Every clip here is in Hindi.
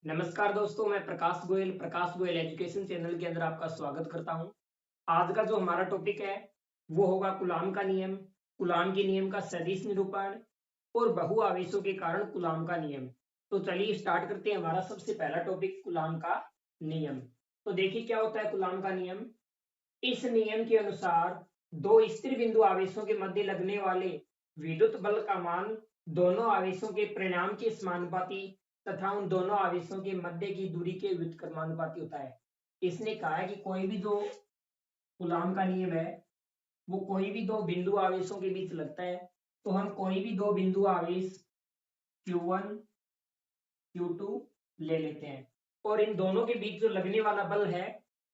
नमस्कार दोस्तों, मैं प्रकाश गोयल एजुकेशन चैनल के अंदर आपका स्वागत करता हूं। आज का जो हमारा टॉपिक है वो होगा कूलाम का नियम, कूलाम के नियम का सदिश निरूपण और बहु आवेशों के कारण कूलाम का नियम। तो चलिए स्टार्ट करते हैं। हमारा सबसे पहला टॉपिक कूलाम का नियम। तो देखिए क्या होता है कूलाम का नियम। इस नियम के अनुसार दो स्थिर बिंदु आवेशों के मध्य लगने वाले विद्युत बल का मान दोनों आवेशों के परिणाम के समानुपाती तथा उन दोनों आवेशों के मध्य की दूरी के व्युत्क्रमानुपाती होता है। इसने कहा है कि कोई भी जो कूलाम का नियम है वो कोई भी दो बिंदु आवेशों के बीच लगता है। तो हम कोई भी दो बिंदु आवेश Q1 Q2 ले लेते हैं और इन दोनों के बीच जो लगने वाला बल है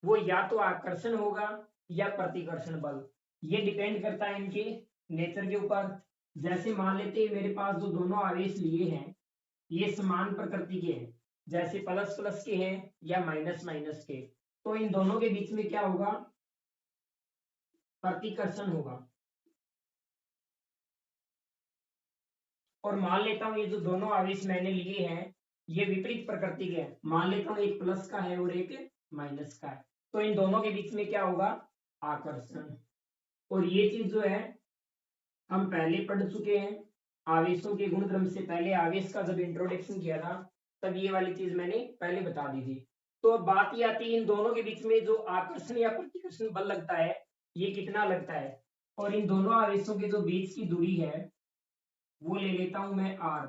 वो या तो आकर्षण होगा या प्रतिकर्षण बल। ये डिपेंड करता है इनके नेचर के ऊपर। जैसे मान लेते हैं मेरे पास जो दोनों आवेश लिए हैं ये समान प्रकृति के हैं, जैसे प्लस प्लस के हैं या माइनस माइनस के। तो इन दोनों के बीच में क्या होगा, प्रतिकर्षण होगा। और मान लेता हूं ये जो दोनों आवेश मैंने लिए हैं ये विपरीत प्रकृति के हैं। मान लेता हूं एक प्लस का है और एक माइनस का है। तो इन दोनों के बीच में क्या होगा, आकर्षण। और ये चीज जो है हम पहले पढ़ चुके हैं आवेशों के गुणक्रम से पहले। आवेश का जब इंट्रोडक्शन किया था तब ये वाली चीज मैंने पहले बता दी थी। तो अब बात ये आती है इन दोनों के बीच में जो आकर्षण या प्रतिकर्षण बल लगता है ये कितना लगता है। और इन दोनों आवेशों के जो बीच की दूरी है वो ले लेता हूं मैं r।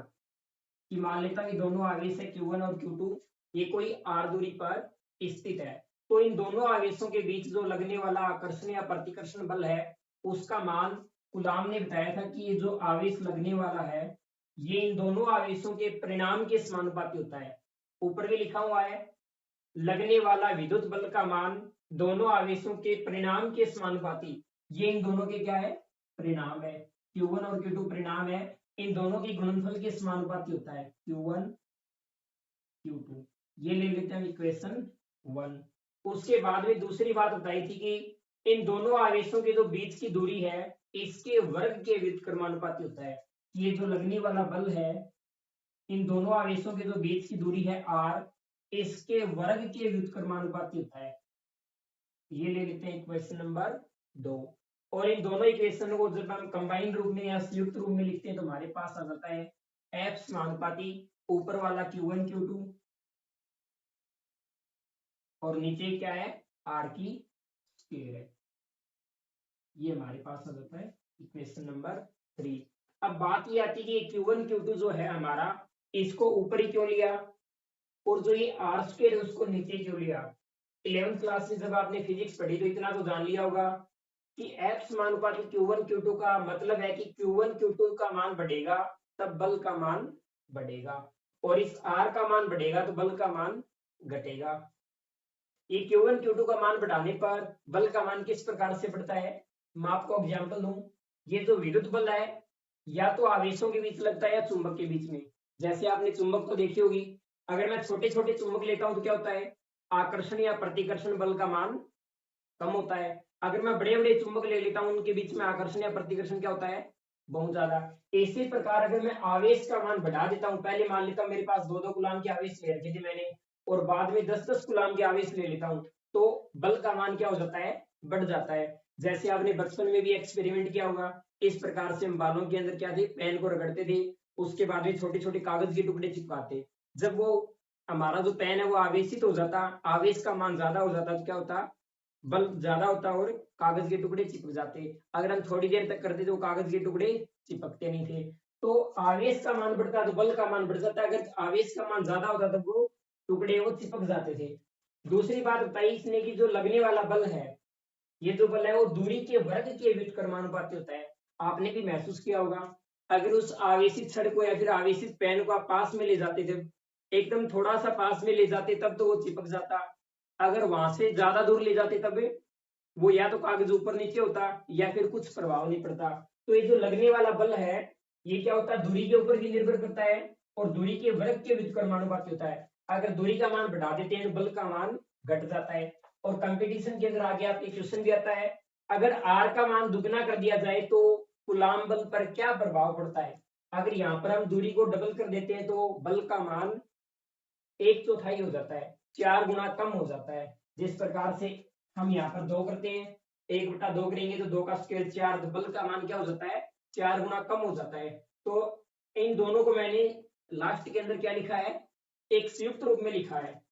कि मान लेता हूं ये दोनों आवेश है Q1 और Q2, ये कोई r दूरी पर स्थित है। तो इन दोनों आवेशों के बीच जो लगने वाला आकर्षण या प्रतिकर्षण बल है उसका मान कूलाम ने बताया था कि ये जो आवेश लगने वाला है ये इन दोनों आवेशों के परिणाम के समानुपाती होता है। ऊपर भी लिखा हुआ है लगने वाला विद्युत बल का मान दोनों आवेशों के परिणाम के समानुपाती। ये इन दोनों के क्या है, परिणाम है। Q1 और Q2 परिणाम है, इन दोनों के गुणनफल के समानुपाती होता है Q1 Q2। ये ले लेते हैं इक्वेशन 1। उसके बाद में दूसरी बात बताई थी कि इन दोनों आवेशों के जो बीच की दूरी है इसके वर्ग के व्युत्क्रमानुपाती होता है। ये जो लगने वाला बल है इन दोनों आवेशों के जो बीच की दूरी है r, इसके वर्ग के व्युत्क्रमानुपाती होता है। ये ले लेते हैं इक्वेशन नंबर 2। और इन दोनों इक्वेशन को जब हम कंबाइंड रूप में या संयुक्त रूप में लिखते हैं तो हमारे पास आ जाता है F समानुपाती ऊपर वाला Q1 Q2 और नीचे क्या है R की स्क्वायर है। ये हमारे पास आ जाता है इक्वेशन नंबर 3। अब बात ये आती है कि Q1 Q2 जो है हमारा इसको ऊपर ही क्यों लिया और जो ये R स्क्वायर है उसको नीचे क्यों लिया। 11th क्लास में जब आपने फिजिक्स पढ़ी तो इतना तो जान लिया होगा कि F समानुपाती Q1 Q2 का मतलब है कि Q1 Q2 का मान बढ़ेगा तब बल का मान बढ़ेगा और इस R का मान बढ़ेगा तो बल का मान घटेगा। ये Q1 Q2 का मान बढ़ाने पर बल का मान किस प्रकार से बढ़ता है, मैं आपको एग्जांपल दूं। ये जो विद्युत बल है या तो आवेशों के बीच लगता है या चुंबक के बीच में। जैसे आपने चुंबक तो देखी होगी, अगर मैं छोटे छोटे चुंबक लेता हूं तो क्या होता है, आकर्षण या प्रतिकर्षण बल का मान कम होता है। अगर मैं बड़े बड़े चुंबक ले लेता हूं उनके बीच में आकर्षण या प्रतिकर्षण क्या होता है, बहुत ज्यादा। इसी प्रकार अगर मैं आवेश का मान बढ़ा देता हूं, पहले मान लेता हूं मेरे पास 2-2 कूलाम के आवेश ले रखे थे मैंने और बाद में 10-10 कूलाम के आवेश ले लेता हूं तो बल का मान क्या हो जाता है, बढ़ जाता है। जैसे आपने बचपन में भी एक्सपेरिमेंट किया होगा, इस प्रकार से हम बालों के अंदर क्या थे, पेन को रगड़ते थे, उसके बाद में छोटे छोटे कागज के टुकड़े चिपकाते। जब वो हमारा जो पेन है वो आवेशित हो जाता, आवेश का मान ज्यादा हो जाता तो क्या होता, बल ज्यादा होता और कागज के टुकड़े चिपक जाते। अगर हम थोड़ी देर तक करते तो कागज के टुकड़े चिपकते नहीं थे। तो आवेश का मान बढ़ता तो बल का मान बढ़ जाता, अगर आवेश का मान ज्यादा होता तो वो टुकड़े वो चिपक जाते थे। दूसरी बात बताई इसने कि जो लगने वाला बल है ये जो बल है वो दूरी के वर्ग के व्युत्क्रमानुपाती होता है। आपने भी महसूस किया होगा, अगर उस आवेशित छड़ को या फिर आवेशित पेन को आप पास में ले जाते थे, एकदम थोड़ा सा पास में ले जाते तब तो वो चिपक जाता, अगर वहां से ज्यादा दूर ले जाते तब वो या तो कागज ऊपर नीचे होता या फिर कुछ प्रभाव नहीं पड़ता। तो ये जो लगने वाला बल है ये क्या होता है, दूरी के ऊपर भी निर्भर करता है और दूरी के वर्ग के व्युत्क्रमानुपाती होता है। अगर दूरी का मान बढ़ा देते हैं तो बल का मान घट जाता है। और कंपटीशन के अंदर आगे आपके क्वेश्चन भी आता है, अगर आर का मान दुगना कर दिया जाए तो कूलाम बल पर क्या प्रभाव पड़ता है। अगर यहाँ पर हम दूरी को डबल कर देते हैं तो बल का मान 1/4 हो जाता है, 4 गुना कम हो जाता है। जिस प्रकार से हम यहाँ पर 2 करते हैं, 1/2 करेंगे तो 2 का स्क्वायर 4, तो बल का मान क्या हो जाता है, 4 गुना कम हो जाता है। तो इन दोनों को मैंने लास्ट के अंदर क्या लिखा है, एक संयुक्त रूप में लिखा है।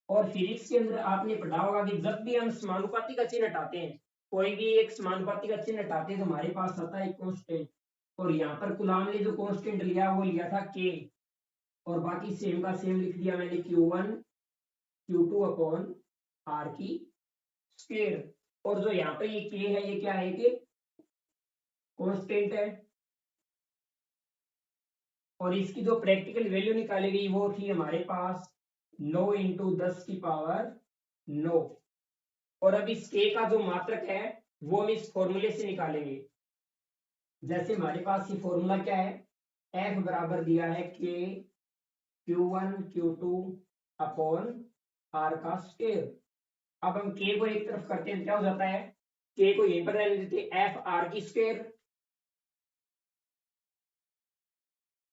और फिजिक्स के अंदर आपने पढ़ा होगा कि जब भी हम समानुपाती का चिन्ह हटाते हैं, कोई भी एक समानुपाती का चिन्ह हटाते हैं तो हमारे पास आता है कांस्टेंट। और यहाँ पर कूलाम ने जो कांस्टेंट लिया वो लिया था k, और बाकी सेम का सेम लिख दिया मैंने Q1 Q2 अपॉन R की स्क्वायर। और जो यहाँ पे ये k है ये क्या है कि कांस्टेंट है, और इसकी जो प्रैक्टिकल वैल्यू निकाली गई वो थी हमारे पास 9 × 10⁹ और अब इस k का जो मात्रक है वो हम इस फॉर्मूले से निकालेंगे। जैसे हमारे पास ये फॉर्मूला क्या है, f बराबर दिया है k Q1 Q2 upon R का स्क्वायर। अब हम k को एक तरफ करते हैं, क्या हो जाता है, k को यहीं पर रहने देते हैं, f R की स्क्वायर,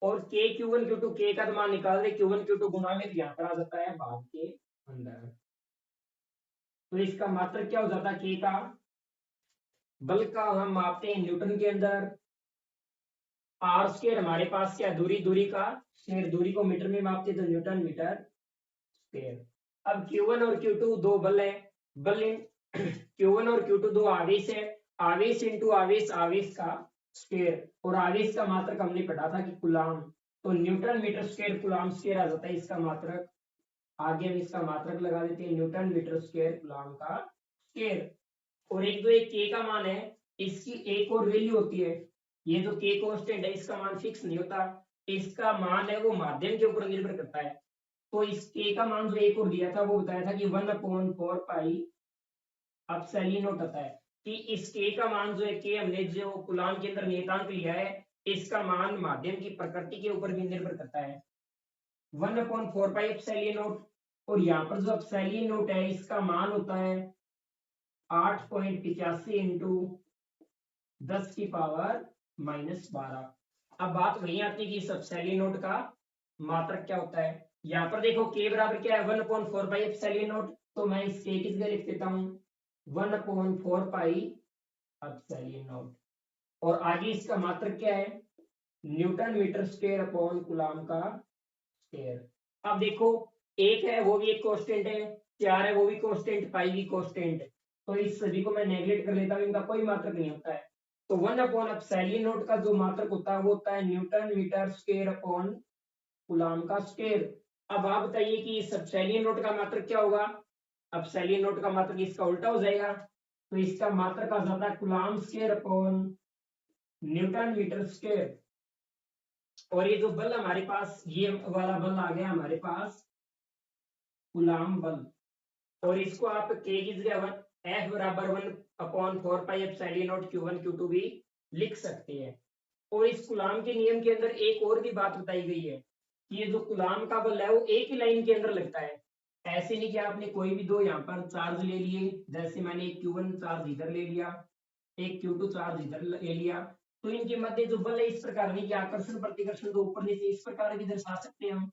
और k Q1 Q2 k का मान निकाल दे, Q1 Q2 गुना में, यहाँ पर आ जाता है भाग के अंदर। तो इसका मात्रक क्या हो जाता है k का, बल का हम मापते हैं न्यूटन के अंदर, आर स्क्वायर हमारे पास क्या, दूरी, दूरी का स्क्वायर, दूरी को मीटर में मापते तो न्यूटन मीटर स्क्वायर। अब Q1 और Q2 दो बल है, बल इन Q1 और Q2 दो आवेश है, आवेश इंटू आवेश, आवेश का स्क्वायर, और आवेश का मात्रक हमने पढ़ा था कि कूलाम, तो newton metre square coulomb square आ जाता है इसका मात्रक। आगे हम इसका मात्रक लगा देते हैं, न्यूटन मीटर स्क्वायर कूलाम का स्क्वायर। और एक जो एक k का मान है, इसकी एक और वैल्यू होती है, ये जो k कांस्टेंट है इसका मान फिक्स नहीं होता, इसका मान है वो माध्यम के ऊपर निर्भर करता है। तो इस k का मान जो एक और दिया था वो बताया था कि 1/4 पाई एप्सिलॉन नॉट आता है, कि इस k का मान जो है, k हमने जो कूलाम के अंदर नियतांक लिया है, इसका मान माध्यम की प्रकृति के ऊपर भी निर्भर करता है, 1/4 पाई एप्सिलॉन नॉट। और यहाँ पर जो एप्सिलॉन नॉट है इसका मान होता है 8.85 इंटू 10⁻⁻12। अब बात वही आती है कि एप्सिलॉन नॉट का मात्रक क्या होता है। यहाँ पर देखो k बराबर क्या है, 1/4 पाई एप्सिलॉन नॉट, तो मैं इस k की जगह लिख देता हूँ 1/4 पाई एप्सिलॉन नॉट, और आगे इसका मात्रक क्या है, newton metre square upon coulomb का स्क्वायर। अब देखो एक है वो भी एक कांस्टेंट है, 4 है वो भी कांस्टेंट, पाई भी कांस्टेंट, तो इस सभी को मैं नेगलेक्ट कर लेता हूँ, इनका कोई मात्रक नहीं होता है। तो 1/एप्सिलॉन नॉट का जो मात्रक होता है वो होता है newton metre square upon coulomb का स्क्वायर। अब आप बताइए कि इस एप्सिलॉन नॉट का मात्रक क्या होगा, एप्सिलॉन नॉट का मात्रक इसका उल्टा हो जाएगा, तो इसका मात्रक आ जाता है coulomb square upon newton metre square. और ये जो बल हमारे पास, ये वाला बल आ गया हमारे पास कूलाम बल, और इसको आप k की जगह F बराबर 1/4 pi epsilon not Q1 Q2 भी लिख सकते हैं। और इस कूलाम के नियम के अंदर एक और भी बात बताई गई है कि ये जो कूलाम का बल है वो एक ही लाइन के अंदर लगता है, ऐसे नहीं कि आपने कोई भी दो यहाँ पर चार्ज ले लिए, जैसे मैंने एक Q1 चार्ज इधर ले लिया, एक Q2 चार्ज इधर ले लिया, तो इनके मध्य जो बल है इस प्रकार नहीं कि आकर्षण प्रतिकर्षण को ऊपर नीचे इस प्रकार भी दर्शा सकते हैं हम,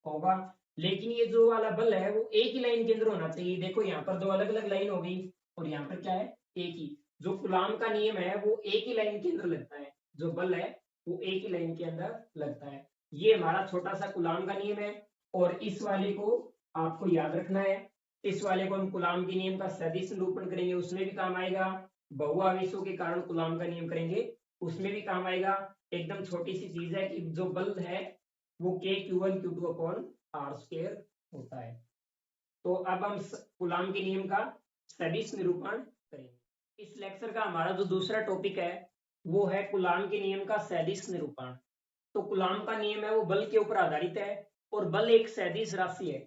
होगा, लेकिन ये जो वाला बल है वो एक ही लाइन के अंदर होना चाहिए। देखो यहाँ पर दो अलग अलग लाइन हो गई, और यहाँ पर क्या है, एक ही। जो कूलाम का नियम है वो एक ही लाइन के अंदर लगता है, जो बल है वो एक ही लाइन के अंदर लगता है। ये हमारा छोटा सा कूलाम का नियम है, और इस वाले को आपको याद रखना है। इस वाले को हम कूलाम के नियम का सदिश निरूपण करेंगे, उसमें भी काम आएगा, बहुआवेशों के कारण कूलाम का नियम करेंगे उसमें भी काम आएगा। एकदम छोटी सी चीज है कि जो बल है वो k Q1 Q2 upon are square होता है। तो अब हम कूलाम के नियम का सदिश निरूपण करेंगे। इस लेक्चर का हमारा जो दूसरा टॉपिक है वो है कूलाम के नियम का सदिश निरूपण। तो कूलाम का नियम है वो बल के ऊपर आधारित है, और बल एक सदिश राशि है,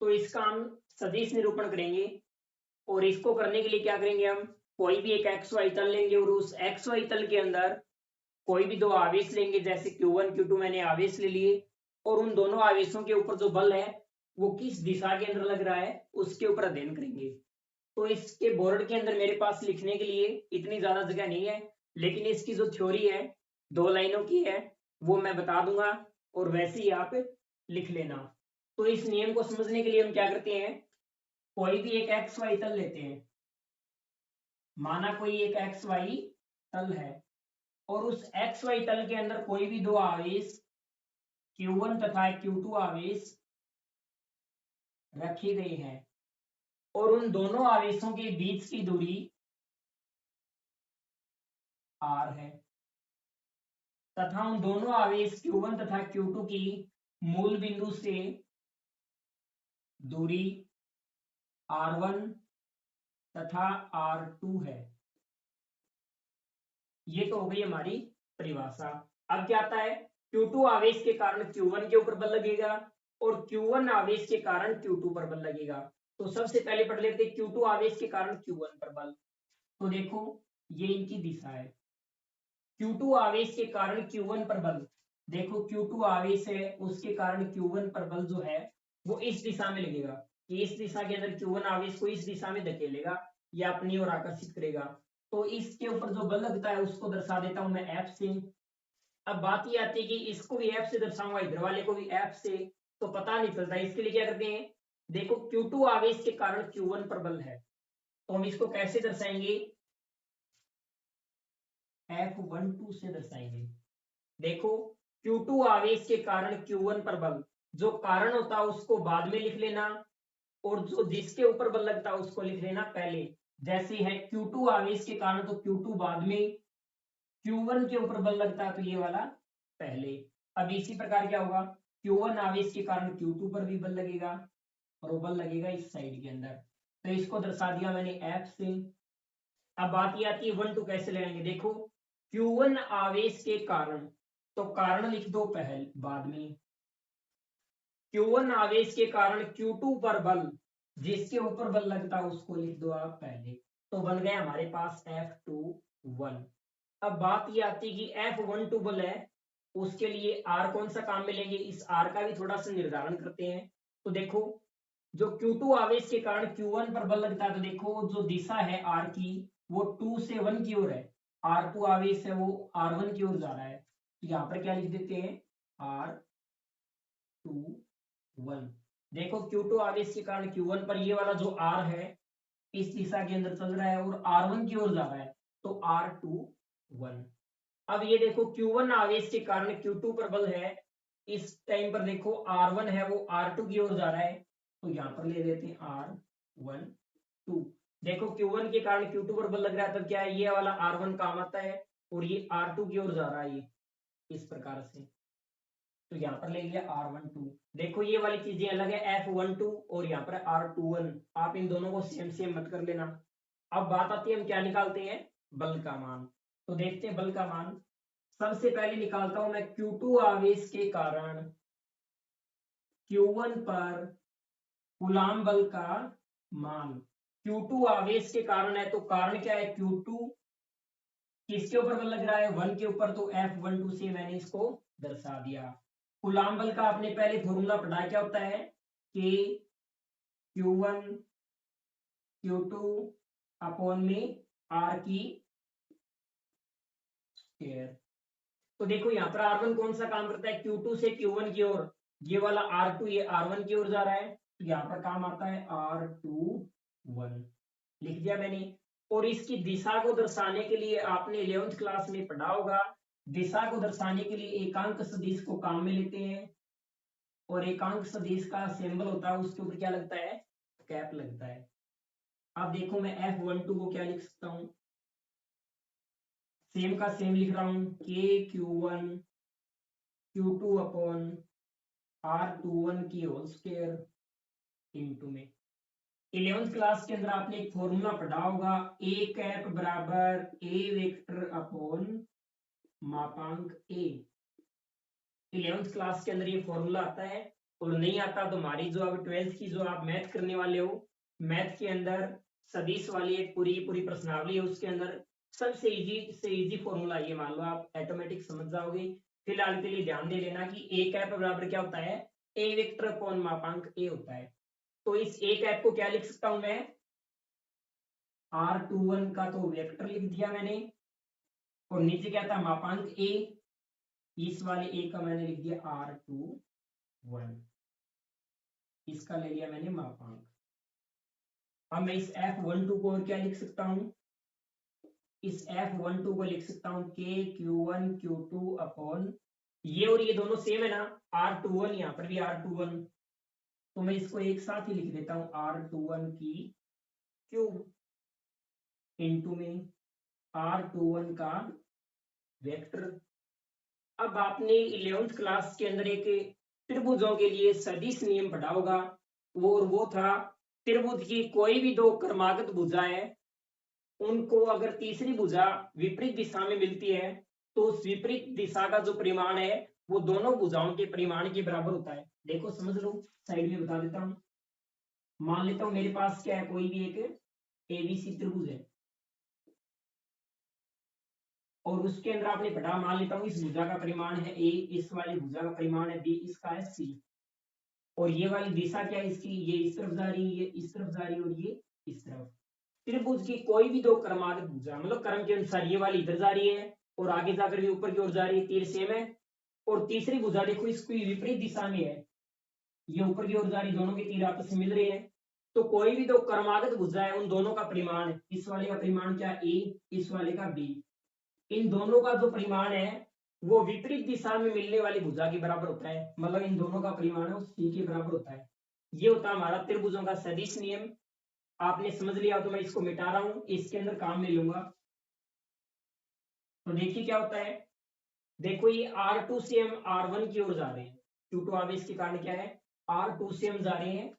तो इसका हम सदिश निरूपण करेंगे। और इसको करने के लिए क्या करेंगे, हम कोई भी एक XY तल लेंगे, और उस XY तल के अंदर कोई भी दो आवेश लेंगे, जैसे Q1 Q2 मैंने आवेश ले लिए, और उन दोनों आवेशों के ऊपर जो बल है वो किस दिशा के अंदर लग रहा है उसके ऊपर अध्ययन करेंगे। तो इसके बोर्ड के अंदर मेरे पास लिखने के लिए इतनी ज्यादा जगह नहीं है, लेकिन इसकी जो थ्योरी है 2 लाइनों की है वो मैं बता दूंगा, और वैसे ही आप लिख लेना। तो इस नियम को समझने के लिए हम क्या करते हैं, कोई भी एक एक्स वाई तल लेते हैं। माना कोई एक एक्स वाई तल है और उस एक्स वाई तल के अंदर कोई भी दो आवेश Q1 तथा Q2 आवेश रखी गई है और उन दोनों आवेशों के बीच की दूरी r है तथा उन दोनों आवेश Q1 तथा Q2 की मूल बिंदु से दूरी r1 तथा r2 है। ये तो हो गई हमारी परिभाषा। अब क्या आता है, Q2 आवेश के कारण Q1 के ऊपर बल लगेगा और Q1 आवेश के कारण Q2 पर बल लगेगा। तो सबसे पहले पढ़ लेते हैं Q2 आवेश के कारण Q1 पर बल। तो देखो ये इनकी दिशा है, Q2 आवेश के कारण Q1 पर बल, देखो Q2 आवेश है उसके कारण Q1 पर बल जो है वो इस दिशा में लगेगा कि इस दिशा के अंदर Q1 आवेश को इस दिशा में धकेलेगा या अपनी ओर आकर्षित करेगा। तो इसके ऊपर जो बल लगता है उसको दर्शा देता हूं मैं F से। अब बात ये आती है कि इसको भी F से दर्शाऊंगा, इधर वाले को भी F से, तो पता नहीं चलता। इसके लिए क्या करते हैं, देखो Q2 आवेश के कारण Q1 पर बल है तो हम इसको कैसे दर्शाएंगे, F12 से दर्शाएंगे। देखो Q2 आवेश के कारण Q1 पर बल, जो कारण होता है उसको बाद में लिख लेना और जो जिसके ऊपर बल लगता है उसको लिख लेना पहले। जैसे है Q2 आवेश के कारण तो Q2 बाद में, Q1 के ऊपर बल लगता है तो ये वाला पहले। अब इसी प्रकार क्या होगा, Q1 आवेश के कारण Q2 पर भी बल लगेगा और वो बल लगेगा इस साइड के अंदर। तो इसको दर्शा दिया मैंने F से। अब बात ये आती है 1-2 कैसे लेंगे, देखो Q1 आवेश के कारण, तो कारण लिख दो पहले बाद में, Q1 आवेश के कारण Q2 पर बल, जिसके ऊपर बल लगता है उसको लिख दो आप पहले। तो बन गया हमारे पास F21। अब बात ये आती है कि F12 बल है उसके लिए R कौन सा काम में लेंगे, इस R का भी थोड़ा सा निर्धारण करते हैं। तो देखो जो Q2 आवेश के कारण Q1 पर बल लगता है तो देखो जो दिशा है R की वो 2 से 1 की ओर है, R2 आवेश है वो R1 की ओर जा रहा है। तो यहाँ पर क्या लिख देते हैं, R21। देखो Q2 आवेश के कारण Q1 पर ये वाला जो R है इस दिशा के अंदर चल रहा है और R1 की ओर जा रहा है तो R21। अब ये देखो Q1 आवेश के कारण Q2 पर बल है, इस टाइम पर देखो R1 है वो R2 की ओर जा रहा है तो यहाँ पर ले देते हैं R12। देखो Q1 के कारण Q2 पर बल लग रहा है तब क्या है, ये वाला R1 काम आता है और ये R2 की ओर जा रहा है ये इस प्रकार से, तो यहाँ पर ले लिया R12। देखो ये वाली चीजें अलग है F12 और यहाँ पर R21, आप इन दोनों को सेम सेम मत कर लेना। अब बात आती है हम क्या निकालते हैं, बल का मान। तो देखते हैं बल का मान। सबसे पहले निकालता हूं मैं Q2 आवेश के कारण Q1 पर कूलाम बल का मान। Q2 आवेश के कारण है तो कारण क्या है, Q2 किसके ऊपर बल लग रहा है, 1 के ऊपर, तो F12 से मैंने इसको दर्शा दिया। कूलाम बल का आपने पहले फॉर्मूला पढ़ा, क्या होता है कि Q1 Q2 अपॉन में R की स्क्वायर। तो देखो यहाँ पर R1 कौन सा काम करता है, Q2 से Q1 की ओर, ये वाला R2 ये R1 की ओर जा रहा है तो यहाँ पर काम आता है R21, लिख दिया मैंने। और इसकी दिशा को दर्शाने के लिए आपने 11th क्लास में पढ़ा होगा, दिशा को दर्शाने के लिए एकांक सदिश को काम में लेते हैं और एकांक सदिश का सिंबल होता है उसके ऊपर क्या लगता है, कैप लगता है। अब देखो मैं F12 को क्या लिख सकता हूँ, सेम का सेम लिख रहा हूँ, KQ1 Q2 अपॉन R21 की होल स्क्वायर इनटू में। 11th क्लास के अंदर आपने एक फॉर्मूला पढ़ा होगा, A कैप बराबर A वेक्टर अपॉन मापांक A। 11th क्लास के अंदर ये फॉर्मूला आता है और नहीं आता तो हमारी जो अब 12th की जो आप मैथ करने वाले हो, मैथ के अंदर सदिश वाली एक पूरी प्रश्नावली है, उसके अंदर सबसे इजी से इजी फॉर्मूला ये मान लो आप ऑटोमेटिक समझ जाओगे। फिलहाल के लिए ध्यान दे लेना कि A कैप बराबर क्या होता है, A वेक्टर अपॉन मापांक A होता है। तो इस A कैप को क्या लिख सकता हूं मैं, R21 का तो वेक्टर लिख दिया मैंने और नीचे क्या था मापांक A, इस वाले A का मैंने लिख दिया R21। इसका ले लिया मैंने मापांक। अब मैं इस F12 को और क्या लिख सकता हूँ, इस F12 को लिख सकता हूँ K Q1 Q2 अपॉन ये और ये दोनों सेम है ना, R21, यहाँ पर भी R21, तो मैं इसको एक साथ ही लिख देता हूँ R21 की क्यूब इंटू में R21 का वेक्टर। अब आपने 11th क्लास के अंदर एक त्रिभुजों के लिए सदिश नियम पढ़ा होगा, वो था त्रिभुज की कोई भी दो क्रमागत भुजा है, उनको अगर तीसरी भुजा विपरीत दिशा में मिलती है तो उस विपरीत दिशा का जो परिमाण है वो दोनों भुजाओं के परिमाण के बराबर होता है। देखो समझ लो, साइड में बता देता हूं। मान लेता हूं मेरे पास क्या है, कोई भी एक एबीसी त्रिभुज है और उसके अंदर आपने पढ़ा, मान लेता हूं इस भुजा का परिमाण है ए, इस वाली भुजा का परिमाण है बी, इसका है सी, और ये वाली दिशा क्या है इसकी, ये इस तरफ जा रही है, ये इस तरफ जा रही है और ये इस तरफ। त्रिभुज की कोई भी दो क्रमागत भुजा, मतलब क्रम के अनुसार ये वाली इधर जा रही है और आगे जाकर भी ऊपर की ओर जा रही है, तीर सेम है, और तीसरी भुजा देखो इसकी विपरीत दिशा में है, ये ऊपर की ओर जा रही, दोनों के तीर आपस में मिल रहे हैं, तो कोई भी दो क्रमागत भुजा है उन दोनों का परिमाण, इस वाले का परिमाण क्या ए, इस वाले का बी, इन दोनों का जो परिमाण है वो विपरीत दिशा में मिलने वाली भुजा के बराबर होता है, मतलब इन दोनों का परिमाण है वो सी के बराबर होता है। ये होता है हमारा त्रिभुजों का सदिश नियम। आपने समझ लिया तो मैं इसको मिटा रहा हूं, इसके अंदर काम में लूंगा। तो देखिए क्या होता है, देखो ये R2 से हम R1 की ओर जा रहे हैं, Q2 आवेश के कारण क्या है, R2 से हम जा रहे हैं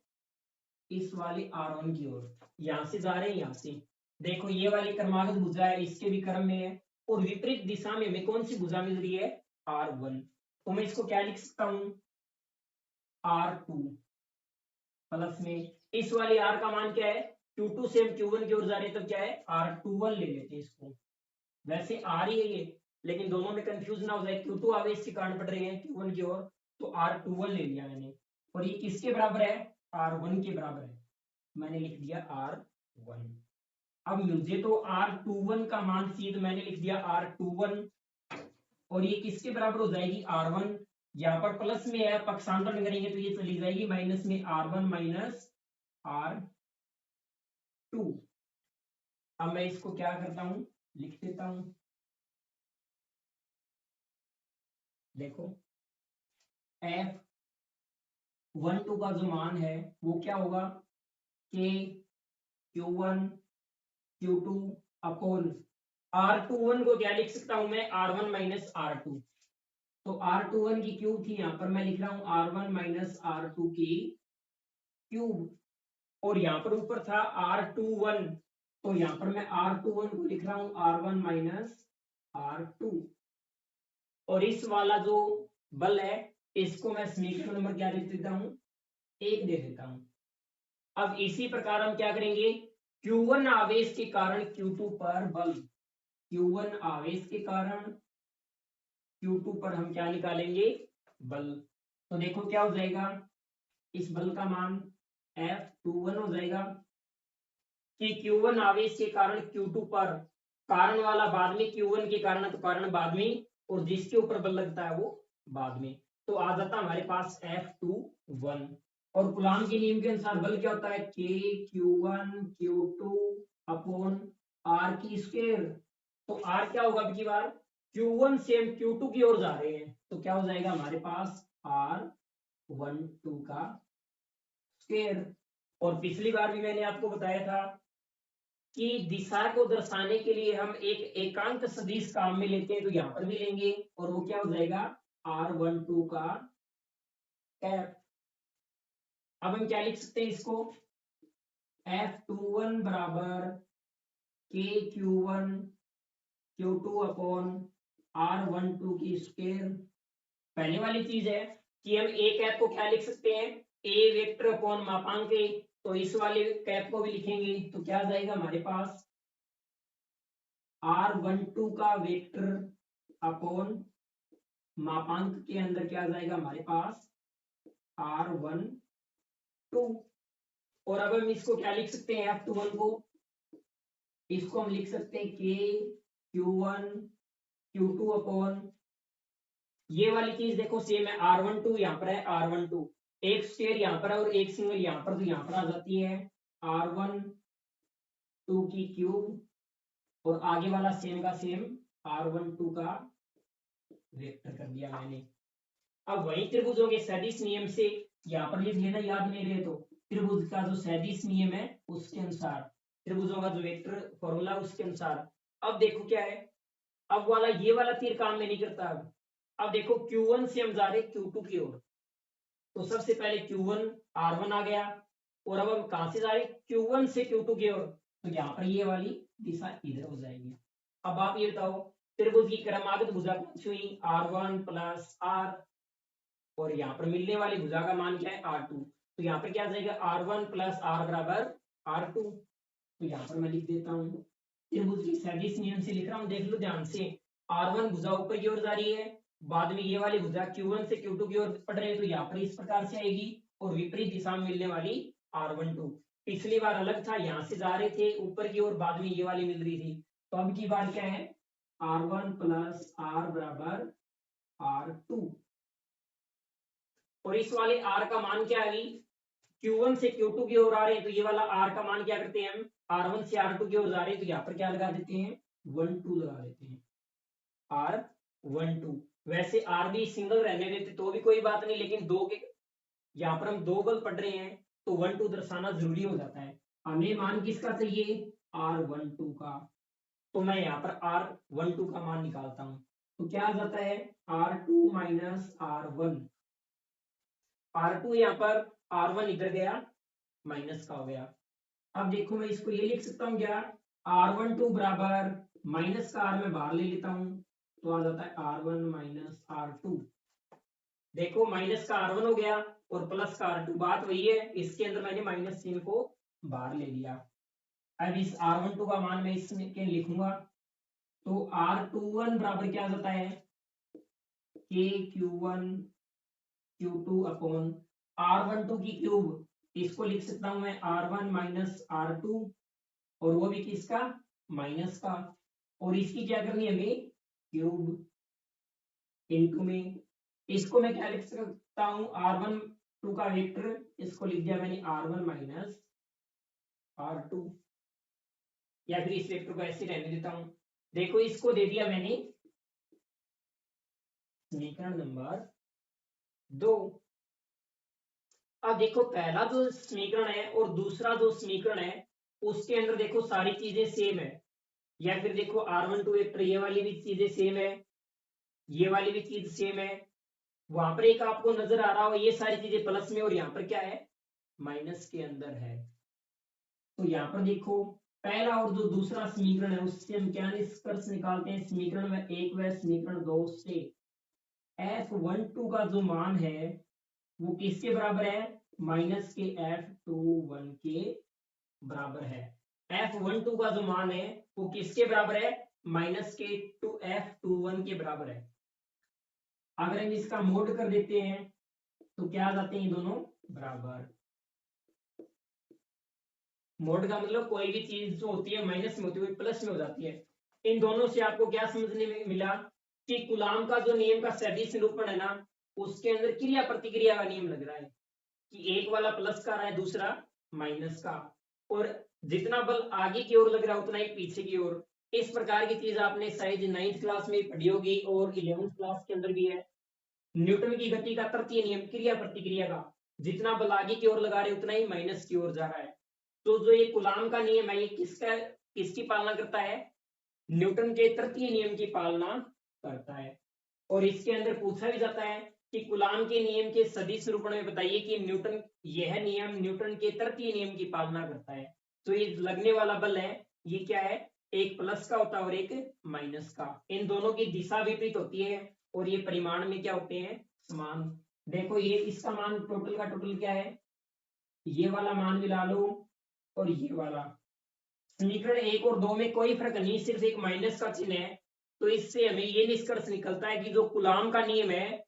इस वाले R1 की ओर, यहां से जा रहे हैं यहां से, देखो ये वाली क्रमागत भुजा है, इसके भी क्रम में है, और विपरीत दिशा में हमें कौन सी भुजा मिल रही है, R1, तो मैं इसको क्या लिख सकता हूं, R2 प्लस में इस वाली R का मान क्या है, Q2 से हम Q1 की ओर जा रहे हैं, तब क्या है R21 ले लेते हैं इसको, वैसे आ रही है ये, लेकिन दोनों में कंफ्यूज ना हो जाए, Q2 आवेश के कारण बढ़ रहे हैं Q1 की ओर, तो R21 ले लिया मैंने, और ये किसके बराबर है, R1 के बराबर है, मैंने लिख दिया R1। अब मुझे तो R21 का मान सीध मैंने लिख दिया R21, और ये किसके बराबर हो जाएगी, R1, यहाँ पर प्लस में है, पक्षांतरण करेंगे तो ये चली जाएगी माइनस में, R1 माइनस R2। अब मैं इसको क्या करता हूं, लिख देता हूं, देखो F12 का जो मान है वो क्या होगा, K Q1 Q2 upon R21 को क्या लिख सकता हूं मैं, R1 माइनस R2, तो R21 की क्यूब थी, यहां पर मैं लिख रहा हूं R1 माइनस R2 की क्यूब, और यहाँ पर ऊपर था R21, तो यहाँ पर मैं R21 को लिख रहा हूं R1 माइनस R2, और इस वाला जो बल है इसको मैं समीकरण नंबर क्या दे देता हूं, 1 दे देता हूं। अब इसी प्रकार हम क्या करेंगे, Q1 आवेश के कारण Q2 पर बल, Q1 आवेश के कारण Q2 पर हम क्या निकालेंगे, बल, तो देखो क्या हो जाएगा, इस बल का मान F21 हो जाएगा कि Q1 आवेश के कारण Q2 पर, कारण वाला बाद में, Q1 के कारण तो कारण बाद में, और जिसके ऊपर बल लगता है वो बाद में, तो आ जाता हमारे पास F21, और कूलॉम के नियम के अनुसार बल क्या होता है, K Q1 Q2 upon R की स्क्वायर, तो R क्या होगा अब की बार, Q1 से हम Q2 की ओर जा रहे हैं, तो क्या हो जाएगा हमारे पास R12 का स्क्वायर। और पिछली बार भी मैंने आपको बताया था कि दिशा को दर्शाने के लिए हम एक एकांक सदिश काम में लेते हैं, तो यहां पर भी लेंगे, और वो क्या हो जाएगा, R12 का टैप। अब हम क्या लिख सकते हैं इसको, F21 बराबर K Q1 Q2 upon R12 की स्क्वायर। पहले वाली चीज है कि हम ए कैप को क्या लिख सकते हैं, ए वेक्टर अपॉन मापांक ए, तो इस वाले कैप को भी लिखेंगे, तो क्या जाएगा हमारे पास R12 का वेक्टर अपॉन मापांक के अंदर क्या जाएगा हमारे पास R12, और अब हम इसको क्या लिख सकते हैं, F21 को, इसको हम लिख सकते हैं K Q1 Q2 अपॉन ये वाली चीज देखो सेम है, R12 यहाँ पर है R12, एक स्टेयर यहाँ पर और एक सिंगल यहाँ पर, तो यहाँ पर आ जाती है R1 2 की क्यूब और आगे वाला सेम का सेम R1 2 का वेक्टर कर दिया मैंने। अब वही त्रिभुजों के सदिश नियम से यहाँ पर लिख लेना, याद नहीं रहे तो त्रिभुज का जो सदिश नियम है उसके अनुसार, त्रिभुजों का जो वेक्टर फॉर्मूला उसके अनुसार। अब देखो क्या है, अब वाला ये वाला तीर काम में नहीं करता। अब देखो Q1 से हम जा रहे Q2 की ओर, तो सबसे पहले Q1 R1 आ गया, और अब हम कहां से जा रहे Q1 से Q2 की ओर, तो यहाँ पर ये वाली दिशा इधर हो जाएगी। अब आप ये बताओ त्रिभुज की क्रमागत भुजा कौन सी हुई, R1 प्लस R, और यहाँ पर मिलने वाली भुजा का मान क्या है R2, तो यहाँ पर क्या आ जाएगा R1 प्लस R बराबर R2। तो यहाँ पर मैं लिख देता हूँ, त्रिभुज की सदिश नियम से लिख रहा हूँ, देख लो ध्यान से। R1 भुजा ऊपर की ओर जा रही है, बाद में ये वाली भुजा Q1 से Q2 की ओर पड़ रही है, तो यहाँ पर इस प्रकार से आएगी, और विपरीत दिशा में मिलने वाली R12। पिछली बार अलग था, यहाँ से जा रहे थे ऊपर की ओर, बाद में ये वाली मिल रही थी, तो अब की बार क्या है R1 प्लस R बराबर R2, और इस वाले R का मान क्या है, Q1 से Q2 की ओर आ रहे हैं, तो ये वाला R का मान क्या करते हैं हम, R1 से R2 की ओर जा रहे हैं, तो यहाँ पर क्या लगा देते हैं 1 2 लगा देते हैं, R1 2। वैसे R भी सिंगल रहने देते तो भी कोई बात नहीं, लेकिन दो के यहाँ पर हम दो बल पढ़ रहे हैं, तो 1 2 दर्शाना जरूरी हो जाता है। हमें मान किसका चाहिए, R12 का, तो मैं यहाँ पर R12 का मान निकालता हूँ, तो क्या आ जाता है R2 माइनस R1, R2 यहाँ पर, R1 इधर गया माइनस का हो गया। अब देखो मैं इसको ये लिख सकता हूँ क्या, R12 बराबर माइनस का R में बाहर ले लेता हूँ, तो आ जाता है R1 माइनस R2। देखो माइनस का R1 हो गया और प्लस का R2, बात वही है, इसके अंदर मैंने माइनस चिन्ह को बाहर ले लिया। अब इस R12 का मान मैं इसमें के लिखूंगा, तो R21 बराबर क्या आ जाता है K Q1 Q2 upon R12 की क्यूब, इसको लिख सकता हूं मैं R1 माइनस R2, और वो भी किसका माइनस का, और इसकी क्या करनी है हमें क्यूब इनटू में, इसको मैं क्या लिख सकता हूँ R1 2 का वेक्टर, इसको लिख दिया मैंने R1 माइनस R2, या फिर इस वेक्टर को ऐसे रहने देता हूँ। देखो इसको दे दिया मैंने समीकरण नंबर 2। अब देखो पहला जो समीकरण है और दूसरा जो समीकरण है उसके अंदर देखो सारी चीजें सेम है, या फिर देखो R12 वेक्टर ये वाली भी चीजें सेम है, ये वाली भी चीज सेम है, वहां पर एक आपको नजर आ रहा हो ये सारी चीजें प्लस में और यहाँ पर क्या है माइनस के अंदर है। तो यहाँ पर देखो पहला और जो दूसरा समीकरण है उससे हम क्या निष्कर्ष निकालते हैं, समीकरण में एक व समीकरण 2 से F12 का जो मान है वो किसके बराबर है, माइनस के F21 के बराबर है। F12 का जो मान है वो किसके बराबर है, माइनस के F21 के बराबर है। अगर हम इसका मोड कर देते हैं तो क्या आ जाते हैं दोनों बराबर। मोड का मतलब कोई भी चीज जो होती है माइनस में होती है प्लस में हो जाती है। इन दोनों से आपको क्या समझने में मिला कि कूलाम का जो नियम का सदिश निरूपण है ना, उसके अंदर क्रिया प्रतिक्रिया का नियम लग रहा है कि एक वाला प्लस का रहा है दूसरा माइनस का, और जितना बल आगे की ओर लग रहा है उतना ही पीछे की ओर। इस प्रकार की चीज आपने शायद 9th क्लास में पढ़ी होगी और 11th क्लास के अंदर भी है। न्यूटन की गति का तृतीय नियम क्रिया प्रतिक्रिया का, जितना बल आगे की ओर लगा रहे उतना ही माइनस की ओर जा रहा है। तो जो ये कूलाम का नियम है ये किसकी पालना करता है, न्यूटन के तृतीय नियम की पालना करता है। और इसके अंदर पूछा भी जाता है कि कूलाम के नियम के सदिश निरूपण में बताइए कि न्यूटन यह नियम न्यूटन के तृतीय नियम की पालना करता है। तो ये लगने वाला बल है ये क्या है, एक प्लस का होता है और एक माइनस का, इन दोनों की दिशा विपरीत होती है और ये परिमाण में क्या होते हैं समान। देखो ये इसका मान टोटल का टोटल क्या है, ये वाला मान मिला लो और ये वाला। समीकरण 1 और 2 में कोई फर्क नहीं, सिर्फ एक माइनस का चिन्ह है। तो इससे हमें ये निष्कर्ष निकलता है कि जो कूलाम का नियम है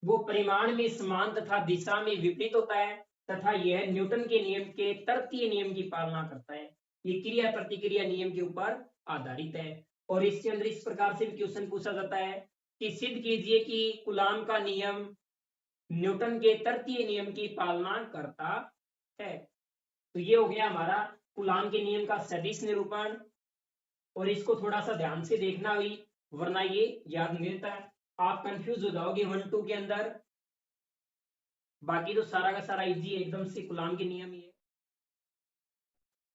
वो परिमाण में समान तथा दिशा में विपरीत होता है, तथा यह न्यूटन के नियम के तृतीय नियम की पालना करता है। ये क्रिया प्रतिक्रिया नियम के ऊपर आधारित है। और इसके अंदर इस प्रकार से भी क्वेश्चन पूछा जाता है कि सिद्ध कीजिए कि कूलाम का नियम न्यूटन के तृतीय नियम की पालना करता है। तो ये हो गया हमारा कूलाम के नियम का सदिश निरूपण, और इसको थोड़ा सा ध्यान से देखना हुई, वरना ये याद नहीं रहता, आप कंफ्यूज हो जाओगे 1-2 के अंदर। बाकी तो सारा का सारा इजी है, एकदम से कूलाम के नियम ही है।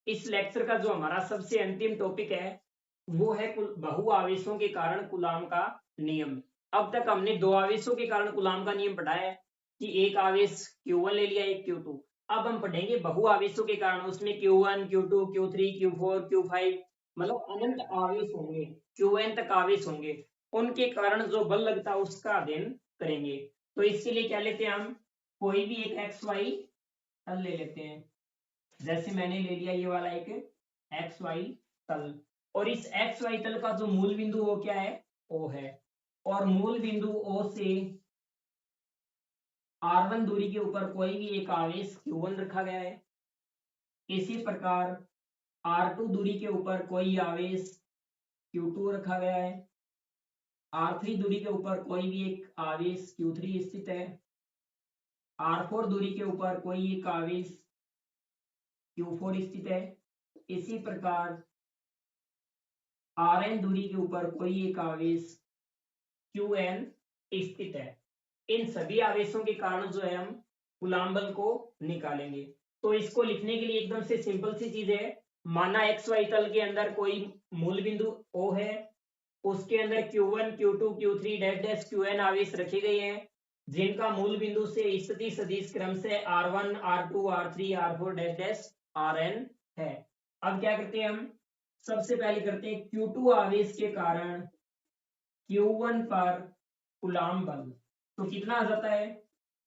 इस लेक्चर का जो हमारा सबसे अंतिम टॉपिक है वो है बहुआवेशों के कारण कूलाम का नियम। अब तक हमने 2 आवेशों के कारण कूलाम का नियम पढ़ा है कि एक आवेश Q1 ले लिया, एक Q2। अब हम पढ़ेंगे बहुआवेशों के कारण, उसमें Q1, Q2, Q3, Q4, Q5, मतलब अनंत आवेश होंगे, Qn तक आवेश होंगे, उनके कारण जो बल लगता है उसका अध्ययन करेंगे। तो इसके लिए क्या लेते हैं हम, कोई भी एक XY तल ले लेते हैं। जैसे मैंने ले लिया ये वाला एक XY तल, और इस XY तल का जो मूल बिंदु वो क्या है, O है, और मूल बिंदु O से R1 दूरी के ऊपर कोई भी एक आवेश Q1 रखा गया है। इसी प्रकार R2 दूरी के ऊपर कोई आवेश Q2 रखा गया है। R3 दूरी के ऊपर कोई भी एक आवेश Q3 स्थित है। R4 दूरी के ऊपर कोई एक आवेश Q4 स्थित है। इसी प्रकार Rn दूरी के ऊपर कोई एक आवेश Qn स्थित है। इन सभी आवेशों के कारण जो है हम कूलाम बल को निकालेंगे। तो इसको लिखने के लिए एकदम से सिंपल सी चीज है, माना XY तल के अंदर कोई मूल बिंदु O है, उसके अंदर Q1, Q2, Q3 dash dash Qn आवेश रखे गए हैं, जिनका मूल बिंदु से स्थिति सदिश क्रम से R1, R2, R3, R4 dash dash Rn है। अब क्या करते हैं हम, सबसे पहले करते हैं Q2 आवेश के कारण Q1 पर कूलाम बल। तो कितना आ जाता है,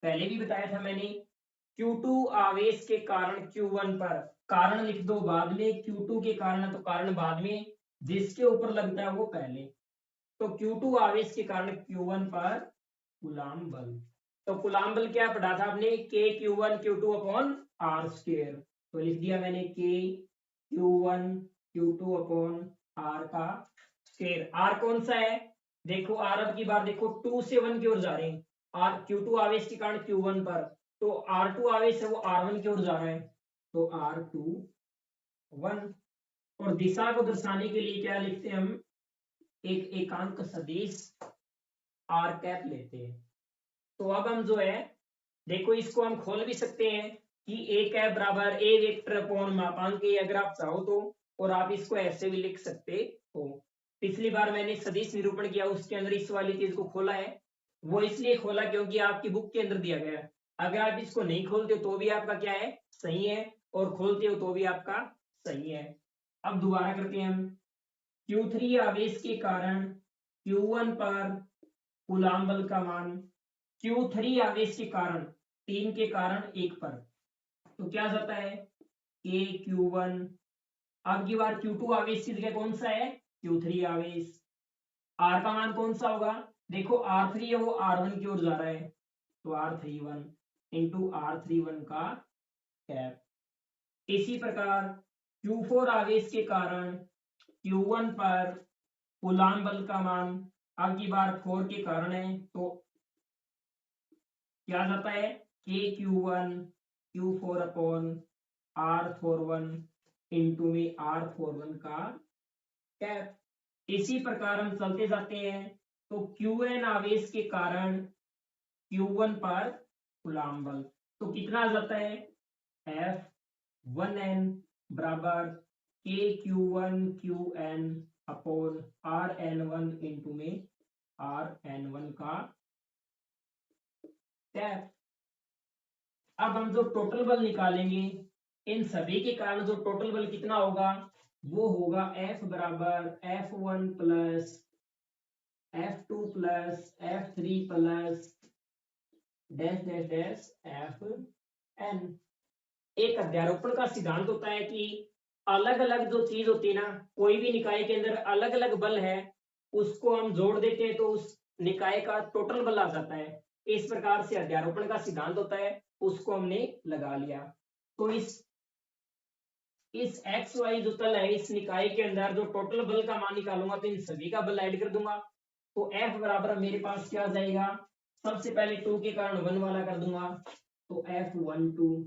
पहले भी बताया था मैंने, Q2 आवेश के कारण Q1 पर, कारण लिख दो बाद में, Q2 के कारण तो कारण बाद में, जिसके ऊपर लगता है वो पहले। तो Q2 आवेश के कारण Q1 पर कूलाम बल। तो कूलाम बल क्या पढ़ा था आपने, K Q1 Q2 upon R square. तो लिख दिया मैंने K Q1 Q2 upon R का स्क्वायर। R कौन सा है, देखो R अब की बार देखो 2 से 1 की ओर जा रहे हैं, R Q2 आवेश के कारण Q1 पर, तो R2 आवेश है वो R1 की ओर जा रहा है, तो R2 1। और दिशा को दर्शाने के लिए क्या लिखते हैं हम, एक एकांक सदिश R कैप लेते हैं। तो अब हम जो है देखो इसको हम खोल भी सकते हैं कि A कैप बराबर A वेक्टर अपॉन मापांक A, अगर आप चाहो तो, और आप इसको ऐसे भी लिख सकते हो। पिछली बार मैंने सदिश निरूपण किया, उसके अंदर इस वाली चीज को खोला है, वो इसलिए खोला क्योंकि आपकी बुक के अंदर दिया गया है। अगर आप इसको नहीं खोलते तो भी आपका क्या है, सही है, और खोलते हो तो भी आपका सही है। अब दोबारा करते हैं हम, Q3 आवेश के कारण Q1 पर कूलाम बल का मान, Q3 आवेश के कारण, 3 के कारण 1 पर, तो क्या जाता है K Q1। अब की बार Q2 आवेश की जगह कौन सा है, Q3 आवेश। R का मान कौन सा होगा, देखो R3 है वो R1 की ओर जा रहा है, तो R31 इंटू R31 का कैप। इसी प्रकार Q4 आवेश के कारण Q1 पर कूलाम बल का मान, अब की बार 4 के कारण है, तो क्या जाता है K Q1 Q4 upon R41 into में R41 का कैप। इसी प्रकार हम चलते जाते हैं, तो Qn आवेश के कारण Q1 पर कूलाम बल, तो कितना आ जाता है F1n बराबर K Q1 Qn upon Rn1 into में Rn1 का कैप। अब हम जो टोटल बल निकालेंगे, इन सभी के कारण जो टोटल बल कितना होगा, वो होगा F बराबर F1 plus F2 plus F3 plus dash dash dash Fn। एक अध्यारोपण का सिद्धांत होता है कि अलग अलग जो चीज होती है ना, कोई भी निकाय के अंदर अलग अलग बल है, उसको हम जोड़ देते हैं तो उस निकाय का टोटल बल आ जाता है। इस प्रकार से अध्यारोपण का सिद्धांत होता है, उसको हमने लगा लिया। तो इस एक्स वाई जो तल है, इस निकाय के अंदर जो टोटल बल का मान निकालूंगा तो इन सभी का बल ऐड कर दूंगा, तो F बराबर मेरे पास क्या आ जाएगा सबसे पहले 2 के कारण 1 वाला कर दूंगा, तो F12,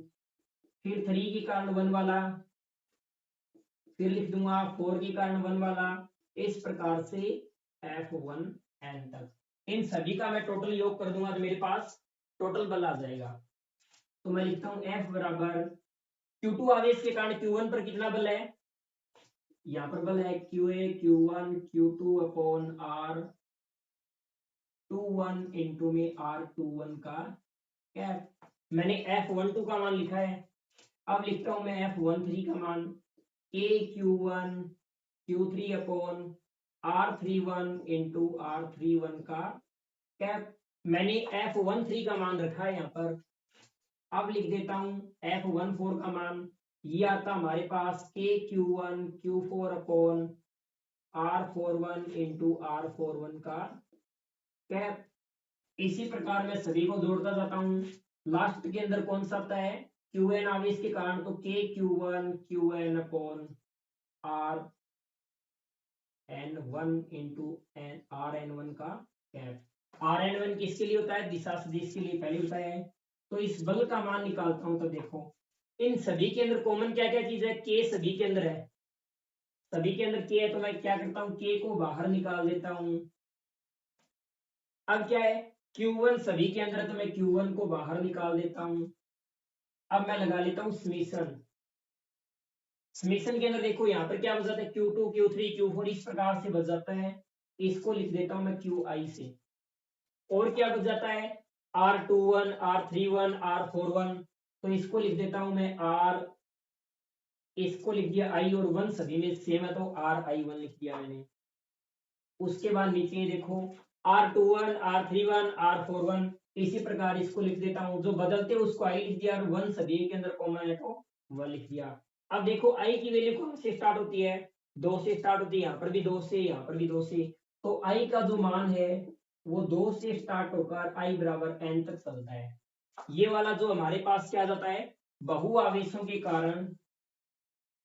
फिर 3 के कारण 1 वाला, फिर लिख दूंगा 4 के कारण 1 वाला, इस प्रकार से F1n तक। इन सभी का मैं टोटल योग कर दूंगा तो मेरे पास टोटल बल आ जाएगा। तो मैं लिखता हूं F बराबर Q2 आवेश के कारण Q1 पर कितना बल है, यहाँ पर बल है QA Q1 Q2 upon R21 into में R21 का कैप। मैंने F12 का मान लिखा है, अब लिखता हूं मैं F13 का मान KQ1 Q3 upon R31 into R31 का कैप। मैंने F13 का मान रखा है यहाँ पर। अब लिख देता हूं F14 का मान, ये आता हमारे पास KQ1 Q4 upon R41 into R41 का कैप। इसी प्रकार मैं सभी को जोड़ता जाता हूं। लास्ट के अंदर कौन सा आता है, Qn आवेश के कारण, तो KQ1 Qn upon Rn1 into Rn1 का कैप। Rn1 किसके लिए होता है, दिशा सदिश के लिए पहले होता है। तो इस बल का मान निकालता हूं, तो देखो इन सभी के अंदर कॉमन क्या क्या चीज है, K सभी के अंदर है, सभी के अंदर K है, तो मैं क्या करता हूं, K को बाहर निकाल देता हूं। अब क्या है, Q1 सभी के अंदर है, तो मैं Q1 को बाहर निकाल देता हूं। अब मैं लगा लेता हूं समीकरण। समीकरण के अंदर देखो यहाँ पर क्या बच जाता है, Q2 Q3 Q4 इस प्रकार से बच जाता है। इसको लिख देता हूं मैं QI से। और क्या बच जाता है, R21 R31 R41, तो इसको लिख देता हूं मैं R, इसको लिख दिया I और 1 सभी में सेम है, तो RI1 लिख दिया मैंने। उसके बाद नीचे देखो R21 R31 R41, इसी प्रकार इसको लिख देता हूं, जो बदलते उसको I लिख दिया और 1 सभी के अंदर कॉमन है तो 1 लिख दिया। अब देखो I की वैल्यू कौन से स्टार्ट होती है, 2 से स्टार्ट होती है, यहाँ पर भी 2 से, यहाँ पर भी 2 से, तो I का जो मान है वो 2 से स्टार्ट होकर I बराबर n तक चलता है। ये वाला जो हमारे पास क्या जाता है, बहु आवेशों के कारण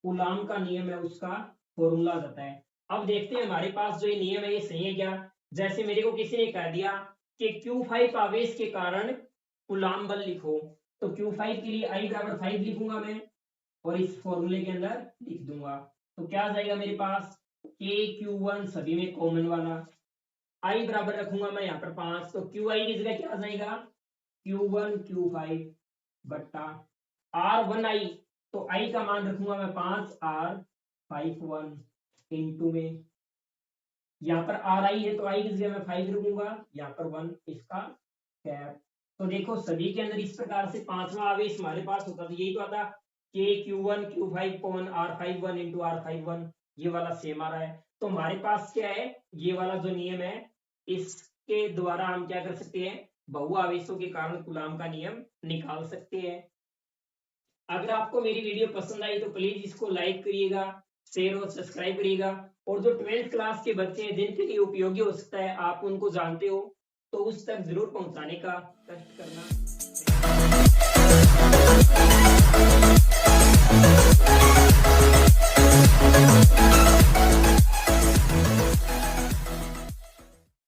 कूलाम का नियम है, उसका फॉर्मूला जाता है। अब देखते हैं हमारे पास जो ये नियम है ये सही है क्या। जैसे मेरे को किसी ने कह दिया कि Q5 आवेश के कारण कूलाम बल लिखो, तो Q5 के लिए I बराबर 5 लिखूंगा मैं और इस फॉर्मूले के अंदर लिख दूंगा। तो क्या आ जाएगा मेरे पास, KQ1 सभी में कॉमन वाला, I बराबर रखूंगा मैं यहाँ पर 5, तो QI की जगह क्या आ जाएगा, Q1 Q5 बट्टा R1I, तो I का मान रखूंगा मैं 5 R51 इंटू में, यहाँ पर RI है तो I की जगह मैं 5 रखूंगा, यहाँ पर 1 इसका कैप। तो देखो सभी के अंदर इस प्रकार से पांचवा आवेश हमारे पास होता था, यही तो आता KQ1 Q5 pawn R51 into R51, ये वाला सेम आ रहा है। तो हमारे पास क्या है, ये वाला जो नियम है इसके द्वारा हम क्या कर सकते हैं, बहु आवेशों के कारण कूलाम का नियम निकाल सकते हैं। अगर आपको मेरी वीडियो पसंद आई तो प्लीज इसको लाइक करिएगा, शेयर और सब्सक्राइब करिएगा, और जो 12th क्लास के बच्चे हैं जिनके लिए उपयोगी हो सकता है, आप उनको जानते हो तो उस तक जरूर पहुंचाने का कष्ट करना।